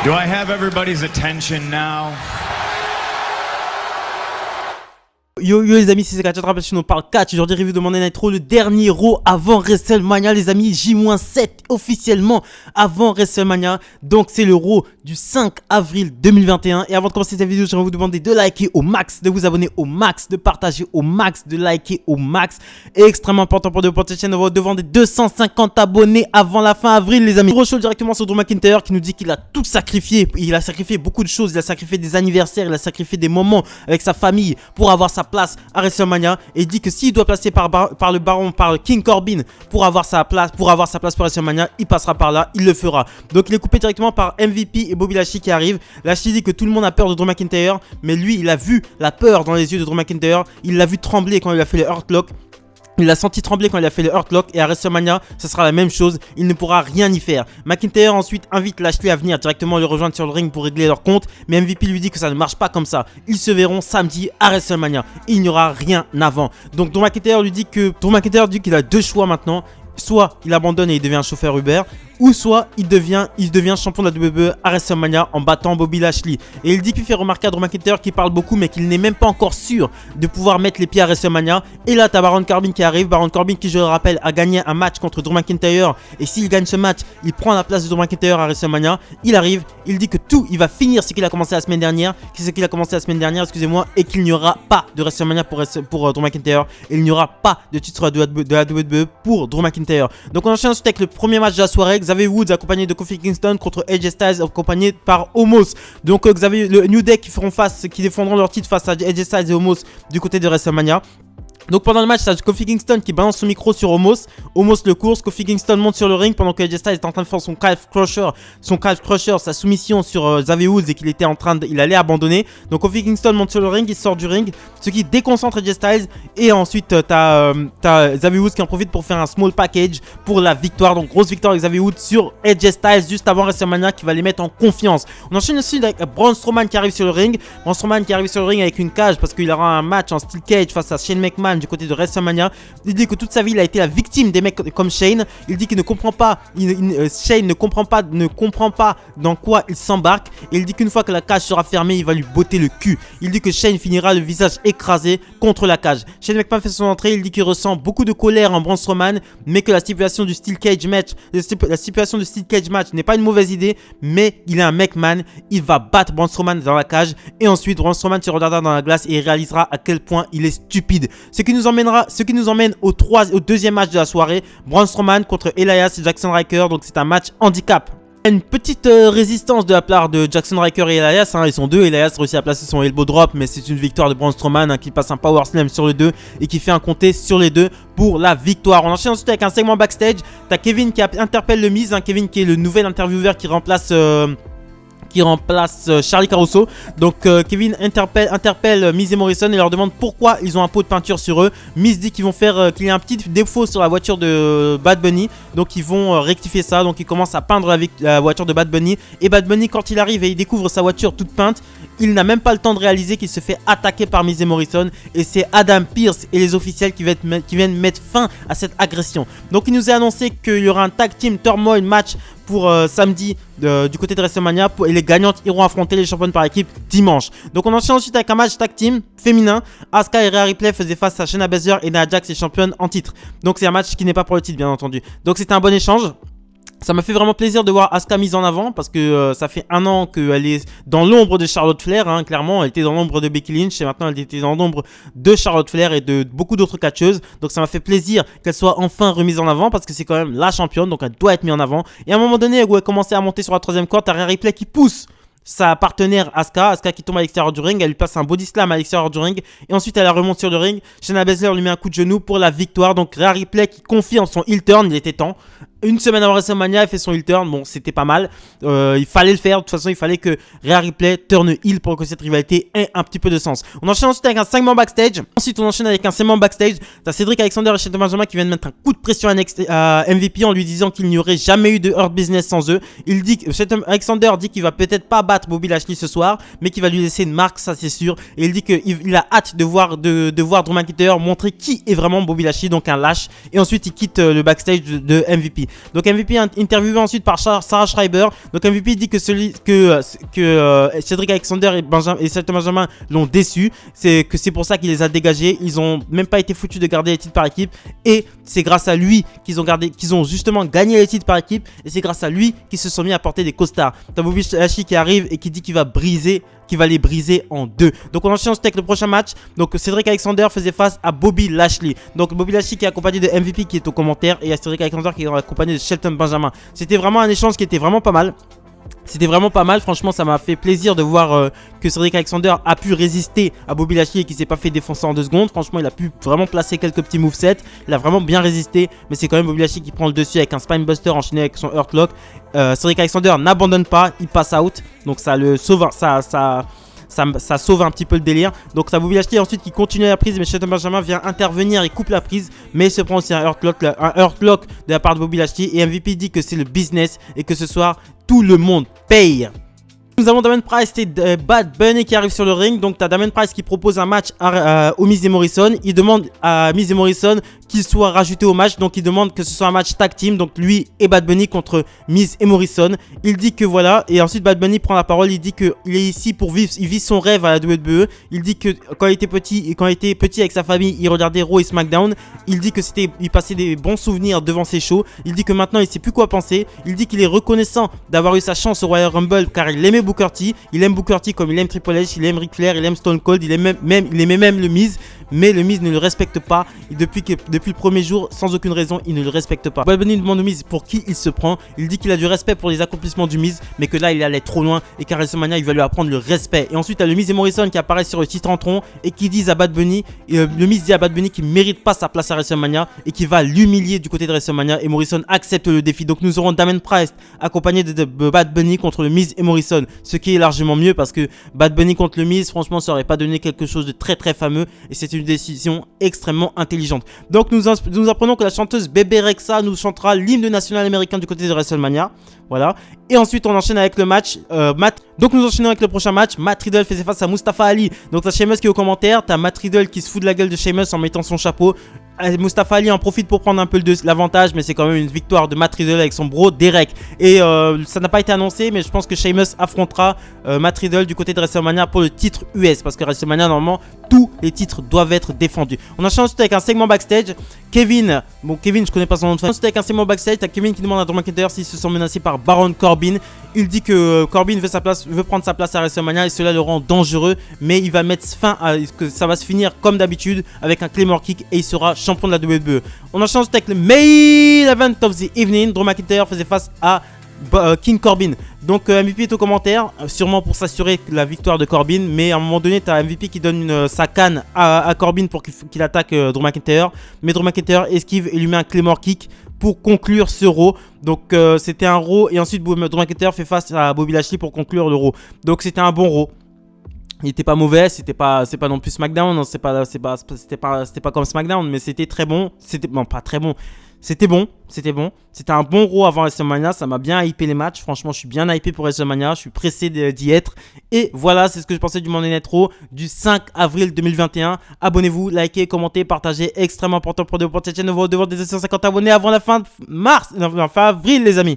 Do I have everybody's attention now? Yo les amis, c'est Catch Attrape, on parle catch. Aujourd'hui review de Monday Night Raw, le dernier Raw avant WrestleMania les amis, J-7 officiellement avant WrestleMania. Donc c'est le Raw du 5 avril 2021. Et avant de commencer cette vidéo, j'aimerais vous demander de liker au max, de vous abonner au max, de partager au max, de liker au max. Et extrêmement important pour cette chaîne, on va devant des 250 abonnés avant la fin avril les amis. Gros show directement sur Drew McIntyre qui nous dit qu'il a tout sacrifié. Il a sacrifié beaucoup de choses, il a sacrifié des anniversaires, il a sacrifié des moments avec sa famille pour avoir sa place à WrestleMania, et il dit que s'il doit passer par le baron, par King Corbin pour avoir sa place pour WrestleMania, il passera par là, il le fera. Donc il est coupé directement par MVP et Bobby Lashley qui arrive. Lashley dit que tout le monde a peur de Drew McIntyre, mais lui il a vu la peur dans les yeux de Drew McIntyre, il l'a vu trembler quand il a fait le Hurt Lock. Il l'a senti trembler quand il a fait le Hurt Lock, et à WrestleMania, ça sera la même chose, il ne pourra rien y faire. McIntyre ensuite invite Lashley à venir directement le rejoindre sur le ring pour régler leur compte, mais MVP lui dit que ça ne marche pas comme ça. Ils se verront samedi à WrestleMania, et il n'y aura rien avant. Donc Drew McIntyre dit qu'il a deux choix maintenant. Soit il abandonne et il devient un chauffeur Uber, ou soit il devient champion de la WWE à WrestleMania en battant Bobby Lashley. Et il dit qu'il fait remarquer à Drew McIntyre qu'il parle beaucoup mais qu'il n'est même pas encore sûr de pouvoir mettre les pieds à WrestleMania. Et là t'as Baron Corbin qui arrive, Baron Corbin qui, je le rappelle, a gagné un match contre Drew McIntyre, et s'il gagne ce match il prend la place de Drew McIntyre à WrestleMania. Il arrive, il dit que il va finir ce qu'il a commencé la semaine dernière, et qu'il n'y aura pas de WrestleMania pour Drew McIntyre, et il n'y aura pas de titre de la WWE pour Drew McIntyre. Donc on enchaîne ensuite avec le premier match de la soirée, Xavier Woods accompagné de Kofi Kingston contre AJ Styles accompagné par Omos. Donc le New Day qui défendront leur titre face à AJ Styles et Omos du côté de WrestleMania. Donc pendant le match, t'as Kofi Kingston qui balance son micro sur Omos. Omos le course, Kofi Kingston monte sur le ring pendant que AJ Styles est en train de faire son calf crusher, sa soumission sur Xavier Woods, et qu'il allait abandonner. Donc Kofi Kingston monte sur le ring, il sort du ring, ce qui déconcentre AJ Styles. Et ensuite t'as Xavier Woods qui en profite pour faire un small package pour la victoire. Donc grosse victoire avec Xavier Woods sur AJ Styles juste avant WrestleMania, qui va les mettre en confiance. On enchaîne aussi avec Braun Strowman qui arrive sur le ring. Braun Strowman qui arrive sur le ring avec une cage parce qu'il aura un match en steel cage face à Shane McMahon du côté de WrestleMania. Il dit que toute sa vie il a été la victime des mecs comme Shane. Il dit qu'il ne comprend pas, Shane ne comprend pas dans quoi il s'embarque, et il dit qu'une fois que la cage sera fermée, il va lui botter le cul. Il dit que Shane finira le visage écrasé contre la cage. Shane McMahon fait son entrée, il dit qu'il ressent beaucoup de colère en Braun Strowman, mais que la stipulation du steel cage match n'est pas une mauvaise idée, mais il est un McMahon, il va battre Braun Strowman dans la cage, et ensuite Braun Strowman se regardera dans la glace et il réalisera à quel point il est stupide. Ce qui nous emmène au deuxième match de la soirée, Braun Strowman contre Elias et Jackson Ryker. Donc c'est un match handicap. Une petite résistance de la part de Jackson Ryker et Elias, ils sont deux. Elias réussit à placer son elbow drop, mais c'est une victoire de Braun Strowman qui passe un power slam sur les deux et qui fait un compté sur les deux pour la victoire. On enchaîne ensuite avec un segment backstage. T'as Kevin qui interpelle le Miz, Kevin qui est le nouvel intervieweur qui remplace Charlie Caruso. Donc Kevin interpelle Miz et Morrison et leur demande pourquoi ils ont un pot de peinture sur eux. Miz dit qu'il y a un petit défaut sur la voiture de Bad Bunny, donc ils vont rectifier ça. Donc ils commencent à peindre la voiture de Bad Bunny, et Bad Bunny, quand il arrive et il découvre sa voiture toute peinte, il n'a même pas le temps de réaliser qu'il se fait attaquer par Miz et Morrison, et c'est Adam Pearce et les officiels qui viennent mettre fin à cette agression. Donc il nous est annoncé qu'il y aura un tag team turmoil match pour samedi du côté de WrestleMania, et les gagnantes iront affronter les championnes par équipe dimanche. Donc on enchaîne ensuite avec un match tag team féminin. Asuka et Rhea Ripley faisaient face à Shayna Baszler et Nia Jax, les championnes en titre. Donc c'est un match qui n'est pas pour le titre bien entendu. Donc c'était un bon échange. Ça m'a fait vraiment plaisir de voir Asuka mise en avant, parce que ça fait un an qu'elle est dans l'ombre de Charlotte Flair, clairement. Elle était dans l'ombre de Becky Lynch, et maintenant elle était dans l'ombre de Charlotte Flair et de beaucoup d'autres catcheuses. Donc ça m'a fait plaisir qu'elle soit enfin remise en avant, parce que c'est quand même la championne, donc elle doit être mise en avant. Et à un moment donné où elle commençait à monter sur la troisième corde, t'as Rhea Ripley qui pousse sa partenaire Asuka qui tombe à l'extérieur du ring, elle lui passe un body slam à l'extérieur du ring, et ensuite elle la remonte sur le ring. Shayna Baszler lui met un coup de genou pour la victoire. Donc Rhea Ripley qui confirme son heel turn, il était temps. Une semaine avant WrestleMania, elle fait son heel turn. Bon, c'était pas mal. Il fallait le faire. De toute façon, il fallait que Rhea Ripley turn heel pour que cette rivalité ait un petit peu de sens. On enchaîne ensuite avec un segment backstage. Ensuite, on enchaîne avec un segment backstage. T'as Cedric Alexander et Shelton Benjamin qui viennent mettre un coup de pression à MVP en lui disant qu'il n'y aurait jamais eu de Hurt Business sans eux. Shelton Alexander dit qu'il va peut-être pas battre battre Bobby Lashley ce soir, mais qui va lui laisser une marque, ça c'est sûr. Et il dit qu'il a hâte de voir Drew McIntyre montrer qui est vraiment Bobby Lashley, donc un lâche. Et ensuite il quitte le backstage de MVP. Donc MVP est interviewé ensuite par Sarah Schreiber. Donc MVP dit que Cedric Alexander et Shelton Benjamin l'ont déçu, c'est pour ça qu'il les a dégagés. Ils ont même pas été foutus de garder les titres par équipe, et c'est grâce à lui qu'ils ont justement gagné les titres par équipe, et c'est grâce à lui qu'ils se sont mis à porter des costards. T'as Bobby Lashley qui arrive et qui dit qu'il va les briser en deux. Donc on enchaîne ensuite avec le prochain match. Donc Cedric Alexander faisait face à Bobby Lashley. Donc Bobby Lashley qui est accompagné de MVP qui est au commentaire, et il y a Cedric Alexander qui est accompagné de Shelton Benjamin. C'était vraiment un échange qui était vraiment pas mal. C'était vraiment pas mal, franchement ça m'a fait plaisir de voir que Cedric Alexander a pu résister à Bobby Lashley et qu'il s'est pas fait défoncer en 2 secondes. Franchement il a pu vraiment placer quelques petits movesets, il a vraiment bien résisté, mais c'est quand même Bobby Lashley qui prend le dessus avec un Spinebuster enchaîné avec son Hurtlock. Cedric Alexander n'abandonne pas, il passe out, donc ça le sauve, ça sauve un petit peu le délire. Donc ça Bobby Lashley ensuite qui continue la prise, mais Shelton Benjamin vient intervenir et coupe la prise, mais il se prend aussi un Hurtlock de la part de Bobby Lashley, et MVP dit que c'est le business et que ce soir tout le monde paye. Nous avons Damien Price et Bad Bunny qui arrivent sur le ring. Donc tu as Damien Price qui propose un match au Miz et Morrison. Il demande à Miz et Morrison qu'ils soient rajoutés au match. Donc il demande que ce soit un match tag team. Donc lui et Bad Bunny contre Miz et Morrison. Il dit que voilà. Et ensuite Bad Bunny prend la parole. Il dit qu'il est ici pour vivre. Il vit son rêve à la WWE. Il dit que quand il était petit avec sa famille, il regardait Raw et SmackDown. Il dit que il passait des bons souvenirs devant ses shows. Il dit que maintenant il sait plus quoi penser. Il dit qu'il est reconnaissant d'avoir eu sa chance au Royal Rumble car il aimait Booker T. Il aime Booker T comme il aime Triple H, il aime Ric Flair, il aime Stone Cold, il aimait même le Miz, mais le Miz ne le respecte pas. Et depuis le premier jour, sans aucune raison, il ne le respecte pas. Bad Bunny demande au Miz pour qui il se prend. Il dit qu'il a du respect pour les accomplissements du Miz, mais que là il allait trop loin et qu'à WrestleMania il va lui apprendre le respect. Et ensuite, il y a le Miz et Morrison qui apparaissent sur le titre en tronc et qui disent à Bad Bunny, le Miz dit à Bad Bunny qu'il mérite pas sa place à WrestleMania et qu'il va l'humilier du côté de WrestleMania. Et Morrison accepte le défi. Donc nous aurons Damien Price accompagné de Bad Bunny contre le Miz et Morrison, ce qui est largement mieux parce que Bad Bunny contre le Miz, franchement ça aurait pas donné quelque chose de très très fameux, et c'est une décision extrêmement intelligente. Donc nous apprenons que la chanteuse Bebe Rexha nous chantera l'hymne national américain du côté de WrestleMania. Voilà. Et ensuite on enchaîne avec le match Donc nous enchaînons avec le prochain match. Matt Riddle faisait face à Mustafa Ali. Donc t'as Sheamus qui est au commentaire, t'as Matt Riddle qui se fout de la gueule de Sheamus en mettant son chapeau. Mustafa Ali en profite pour prendre un peu l'avantage, mais c'est quand même une victoire de Matt Riddle avec son bro Derek. Et ça n'a pas été annoncé, mais je pense que Sheamus affrontera Matt Riddle du côté de WrestleMania pour le titre US, parce que WrestleMania normalement tous les titres doivent être défendus. On enchaîne ensuite avec un segment backstage. Kevin je connais pas son nom de famille. Ensuite avec un segment backstage, t'as Kevin qui demande à Drew McIntyre s'ils se sont menacés par Baron Corbin. Il dit que Corbin veut prendre sa place à WrestleMania et cela le rend dangereux, mais il va mettre fin à que ça va se finir comme d'habitude avec un Claymore Kick et il sera champion de la WWE. On enchaîne ensuite avec le main event of the evening. Drew McIntyre faisait face à King Corbin. Donc MVP est au commentaire, sûrement pour s'assurer la victoire de Corbin, mais à un moment donné t'as MVP qui donne sa canne à Corbin pour qu'il attaque Drew McIntyre, mais Drew McIntyre esquive et lui met un Claymore Kick pour conclure ce Raw. Donc c'était un Raw et ensuite Drew McIntyre fait face à Bobby Lashley pour conclure le Raw. Donc c'était un bon Raw. Il était pas mauvais, c'est pas non plus SmackDown, c'était pas comme SmackDown, mais c'était très bon, pas très bon. C'était bon. C'était un bon Raw avant WrestleMania. Ça m'a bien hypé les matchs. Franchement, je suis bien hypé pour WrestleMania. Je suis pressé d'y être. Et voilà, c'est ce que je pensais du Monday Night Raw du 5 avril 2021. Abonnez-vous, likez, commentez, partagez. Extrêmement important pour cette chaîne. Nous devons des 250 abonnés avant la fin avril, les amis.